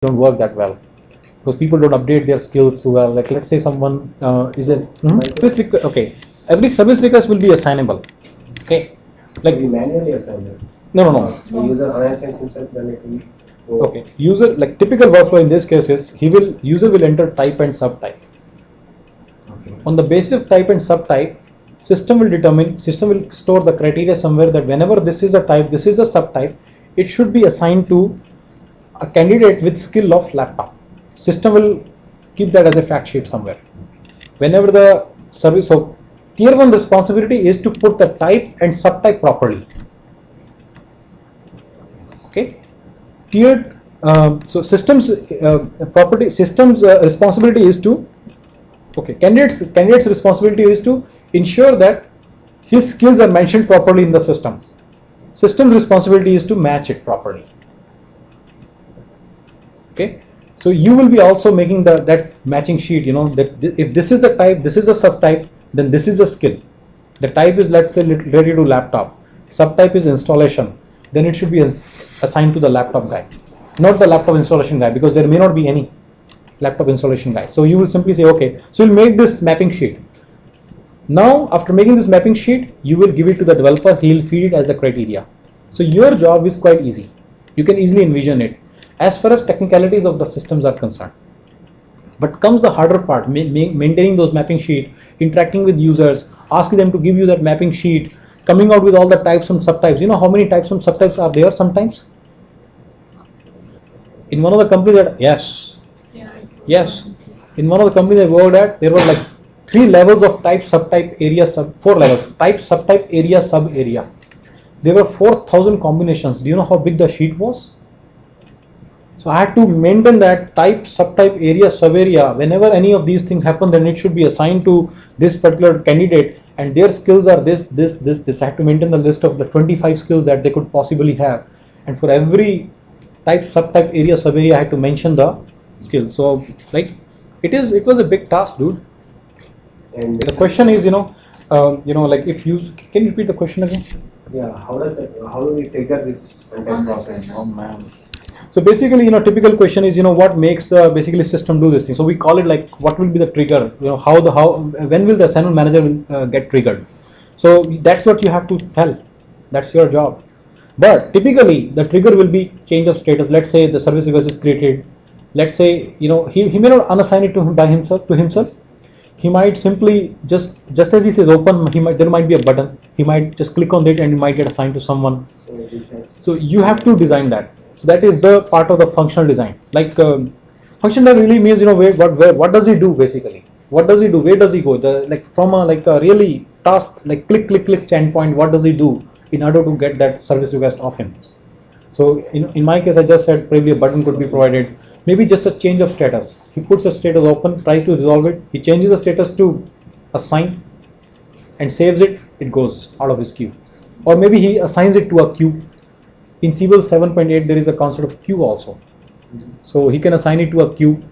don't work that well because people don't update their skills too well. Like let's say someone is a service request. Okay, every service request will be assignable. Okay, like we manually assign it. no. The user unassigns himself, then it will go. Okay, user, like typical workflow in this case is user will enter type and subtype. Okay. On the basis of type and subtype, system will store the criteria somewhere that whenever this is a type, this is a subtype, it should be assigned to a candidate with skill of laptop. System will keep that as a fact sheet somewhere. Whenever the service, so tier 1 responsibility is to put the type and subtype properly. Okay, tiered. So systems responsibility is to, okay, candidate's responsibility is to ensure that his skills are mentioned properly in the system. System's responsibility is to match it properly. Okay, so you will be also making that matching sheet, you know, that if this is the type, this is a subtype, then this is a skill. The type is, let's say, related to laptop, subtype is installation, then it should be assigned to the laptop guy, not the laptop installation guy, because there may not be any laptop installation guy. So you will simply say, okay, so you'll make this mapping sheet. Now after making this mapping sheet, you will give it to the developer, he'll feed it as a criteria. So your job is quite easy. You can easily envision it as far as technicalities of the systems are concerned. But comes the harder part, maintaining those mapping sheet, interacting with users, asking them to give you that mapping sheet, coming out with all the types and subtypes. You know how many types and subtypes are there sometimes? In one of the companies that, yes, in one of the companies I worked at, there were like 3 levels of type, subtype, area, 4 levels, type, subtype, area, sub area. There were 4,000 combinations. Do you know how big the sheet was? So I had to maintain that type, subtype, area, sub area. Whenever any of these things happen, then it should be assigned to this particular candidate, and their skills are this. I had to maintain the list of the 25 skills that they could possibly have, and for every type, subtype, area, sub area, I had to mention the skill. So like it was a big task, dude. And The question is, like if you can you repeat the question again? yeah, how do we trigger this entire process? Oh man. So basically, typical question is, what makes the basically system do this thing. So we call it like, what will be the trigger? When will the assignment manager get triggered? So that's what you have to tell. That's your job. But typically, the trigger will be change of status. Let's say the service request is created. Let's say, he may not unassign it to him by himself. He might simply just as he says open, there might be a button. He might just click on it and it might get assigned to someone. So you have to design that. So that is the part of the functional design. Like functional really means, what does he do basically? What does he do? Where does he go? From a really task, like click standpoint, what does he do in order to get that service request off him? So in my case, I just said probably a button could be provided. Maybe just a change of status. He puts a status open, tries to resolve it. He changes the status to assign and saves it. It goes out of his queue. Or maybe he assigns it to a queue. In Siebel 7.8, there is a concept of queue also. So he can assign it to a queue.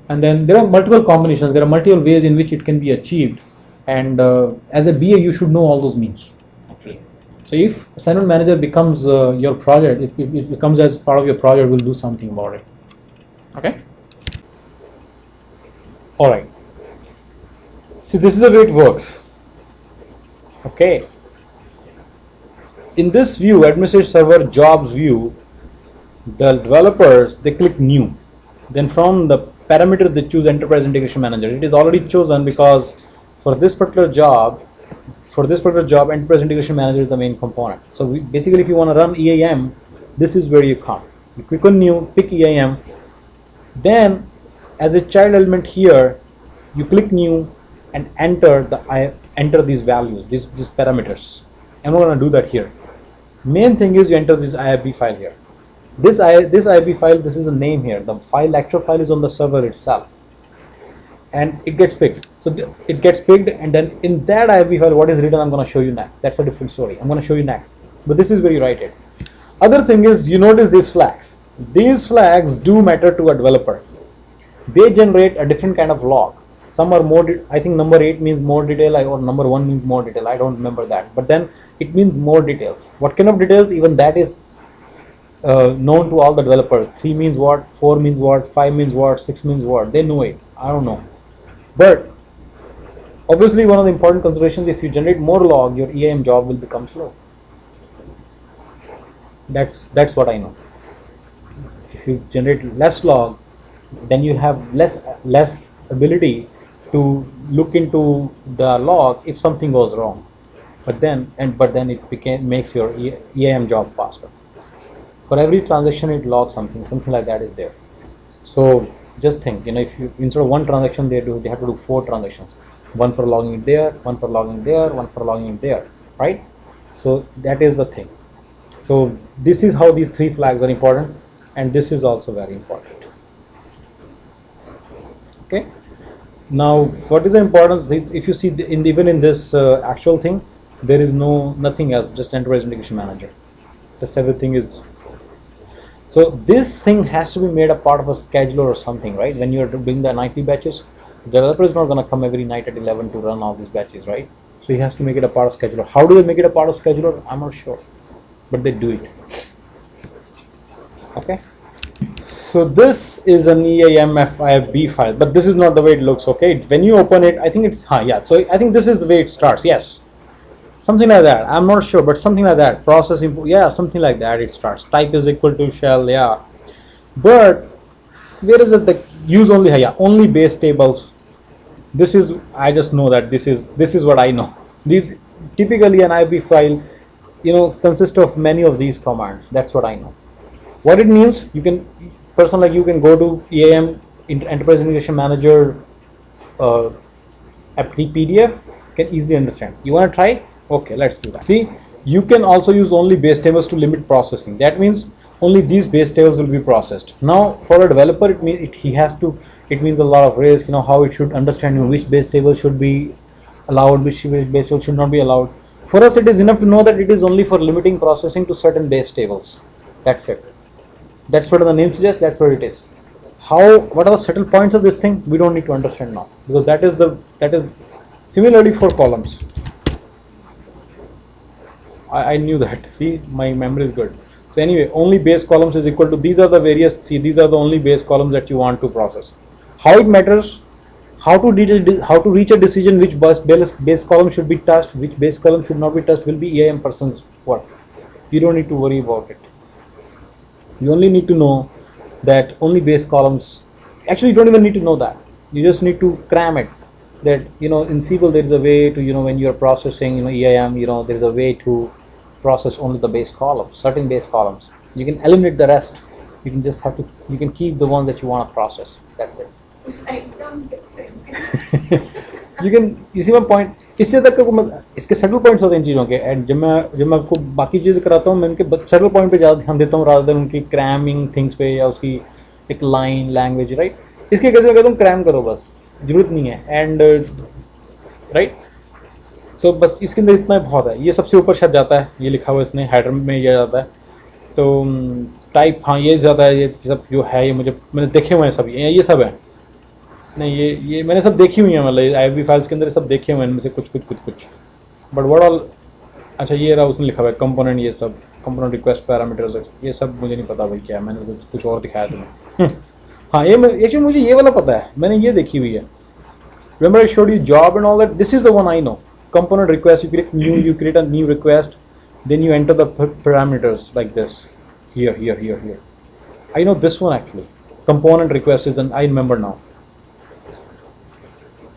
And then there are multiple combinations. There are multiple ways in which it can be achieved. And as a BA, you should know all those means, actually. So if assignment manager becomes your project, if it becomes as part of your project, we'll do something about it. Okay. All right. See, this is the way it works. Okay. In this view, administrative server jobs view, the developers, they click new. Then from the parameters, they choose enterprise integration manager. It is already chosen because for this particular job, enterprise integration manager is the main component. So basically, if you want to run EAM, this is where you come. You click on new, pick EAM. Then as a child element here, you click new and enter these values, these parameters. I'm not going to do that here. Main thing is you enter this IFB file here. This IFB file, this is the name here. The actual file is on the server itself, and it gets picked. So it gets picked, and then in that IFB file, what is written, I'm going to show you next. That's a different story. I'm going to show you next. But this is where you write it. Other thing is, you notice these flags. These flags do matter to a developer. They generate a different kind of log. Some are more, I think number 8 means more detail, or number 1 means more detail. I don't remember that. But then it means more details. What kind of details? Even that is known to all the developers. 3 means what, 4 means what, 5 means what, 6 means what. They know it. I don't know. But obviously, one of the important considerations, if you generate more log, your EAM job will become slow. That's what I know. If you generate less log, then you have less ability to look into the log if something goes wrong. But then it makes your EAM job faster. For every transaction, it logs something like that is there. So just think, if you instead of one transaction, they have to do 4 transactions, one for logging it there, one for logging there, one for logging it there, right? So that is the thing. So this is how these 3 flags are important, and this is also very important. Okay. Now, what is the importance? If you see even in this actual thing, there is nothing else, just enterprise integration manager. Just everything is. So this thing has to be made a part of a scheduler or something, right? When you are doing the nightly batches, the developer is not going to come every night at 11 to run all these batches, right? So he has to make it a part of scheduler. How do they make it a part of scheduler? I'm not sure, but they do it. Okay. So this is an EAMFIFB file, but this is not the way it looks. Okay. When you open it, I think it's yeah. So I think this is the way it starts. Yes. Something like that. I'm not sure, but something like that. Process input. Yeah, something like that. It starts. Type is equal to shell. Yeah. But where is it? The use only. Yeah, only base tables. This is. I just know that this is what I know. These typically an IB file, consists of many of these commands. That's what I know. What it means, you can go to EAM Enterprise Integration Manager PDF, can easily understand. You want to try? Okay, let's do that. See, you can also use only base tables to limit processing. That means only these base tables will be processed. Now, for a developer, it means a lot of risk. How it should understand which base table should be allowed, which base table should not be allowed. For us, it is enough to know that it is only for limiting processing to certain base tables. That's it. That's what the name suggests. That's what it is. What are the subtle points of this thing? We don't need to understand now, because that is similarly for columns. I knew that. See, my memory is good. So anyway, only base columns is equal to these are the these are the only base columns that you want to process. How it matters? How to reach a decision which base column should be touched, which base column should not be touched will be EAM person's work. You don't need to worry about it. You only need to know that only base columns. Actually, you don't even need to know that. You just need to cram it. That in SQL there is a way to when you are processing EAM there is a way to process only the base columns, certain base columns. You can eliminate the rest. You can keep the ones that you want to process. That's it. I don't get same. you see my point. इससे तक इसके subtle points होते हैं इन चीज़ों के, and जब मैं आपको बाकी चीज़ें कराता हूँ, मैं उनके सटल पॉइंट पे ज़्यादा ध्यान देता हूँ रादर देन उनकी क्रैमिंग थिंग्स पे या उसकी एक लाइन लैंग्वेज, राइट. इसके केस में कहता हूँ क्रैम करो, बस जरूरत नहीं है. एंड राइट, सो बस इसके अंदर इतना बहुत है. ये सबसे ऊपर शायद जाता है, ये लिखा हुआ इसने हेडर में ये जाता है. तो टाइप हाँ ये ज़्यादा है, ये सब जो है ये मैंने देखे हुए हैं सब, ये सब है. नहीं ये मैंने सब देखी हुई है, मतलब IB फाइल्स के अंदर सब देखे हुए हैं इनमें से कुछ. बट व्हाट ऑल, अच्छा ये रहा उसने लिखा हुआ है कंपोनेंट, ये सब कंपोनेंट रिक्वेस्ट पैरामीटर्स, ये सब मुझे नहीं पता भाई क्या है. मैंने कुछ और दिखाया तुम्हें. हाँ ये एक्चुअली मुझे ये वाला पता है, मैंने ये देखी हुई है. Remember I showed you job and all that. This is the one I know. Component request, you create a new request, then you enter the parameters like this. Here. I know this one actually. Component request is I remember now.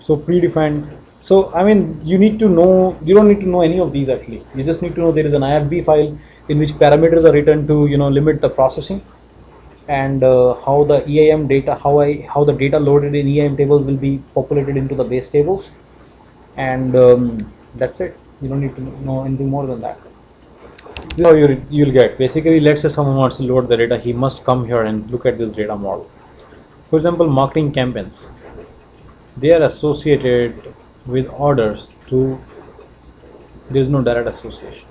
So predefined. So I mean, you don't need to know any of these actually. You just need to know there is an IFB file in which parameters are written to limit the processing, and how the EAM data, how the data loaded in EAM tables will be populated into the base tables, and that's it. You don't need to know anything more than that. This is how you'll get. Basically, let's say someone wants to load the data, he must come here and look at this data model. For example, marketing campaigns, they are associated with orders through, there is no direct association.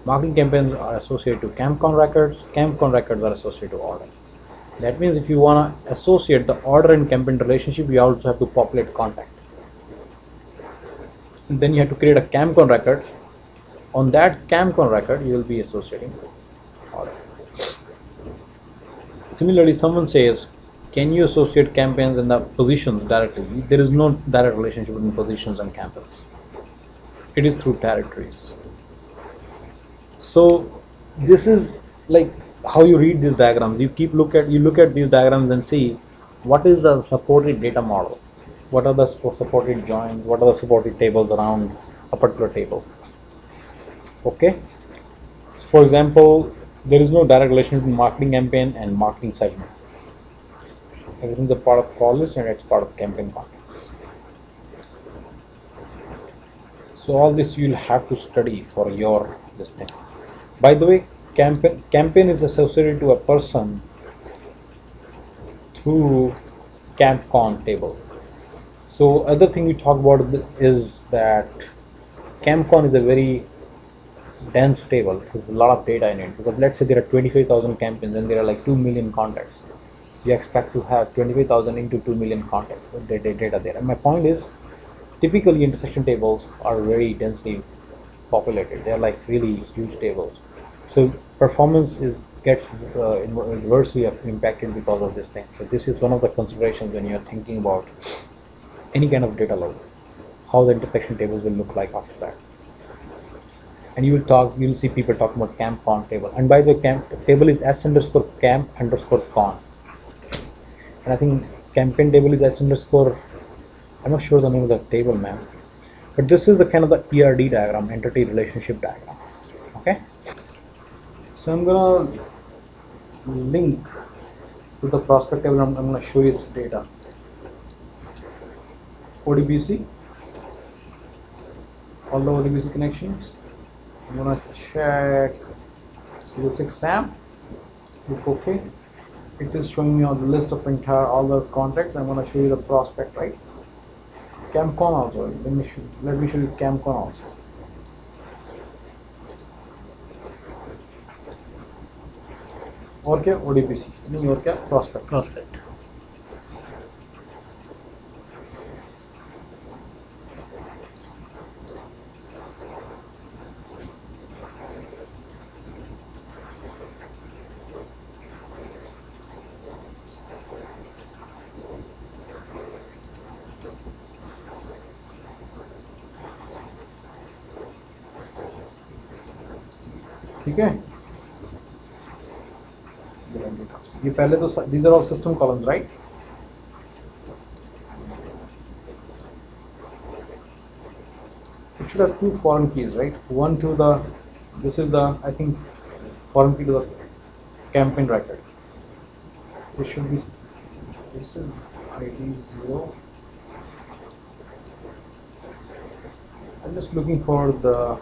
Marketing campaigns are associated to CampCon records, CampCon records are associated to order. That means if you want to associate the order and campaign relationship, you also have to populate contact. And then you have to create a CampCon record. On that CampCon record, you will be associating order. Similarly, someone says, can you associate campaigns and the positions directly? There is no direct relationship between positions and campaigns. It is through territories. So this is like how you read these diagrams. You look at these diagrams and see what is the supported data model, what are the supported joins, what are the supported tables around a particular table. Okay. For example, there is no direct relation between marketing campaign and marketing segment. Everything's a part of call list and it's part of campaign context. So all this you'll have to study for your this thing. By the way, campaign is associated to a person through CampCon table. So other thing we talk about is that CampCon is a very dense table. There's a lot of data in it because let's say there are 25,000 campaigns and there are like 2 million contacts. You expect to have 25,000 into 2 million contacts data there. And my point is, typically intersection tables are very densely populated. They're like really huge tables. So performance gets adversely impacted because of this thing. So this is one of the considerations when you're thinking about any kind of data load, how the intersection tables will look like after that. And you'll see people talking about CampCon table. And by the way, camp table is s_camp_con. And I think campaign table is s_, I'm not sure the name of the table, man. But this is the kind of the ERD diagram, entity relationship diagram. Okay. So I'm gonna link to the prospect table. I'm gonna show you its data. ODBC, all the ODBC connections. I'm gonna check 06 SAM. Click OK. It is showing me on the list of all the contacts. I'm gonna show you the prospect, right? CampCon also. Let me show you CampCon also. और क्या ODBC नहीं और क्या prospect. ठीक है, ये पहले तो these are all system columns, right? It should have two foreign keys, right? One to the, this is the, I think, foreign key to the campaign record. This should be, this is ID 0. I'm just looking for the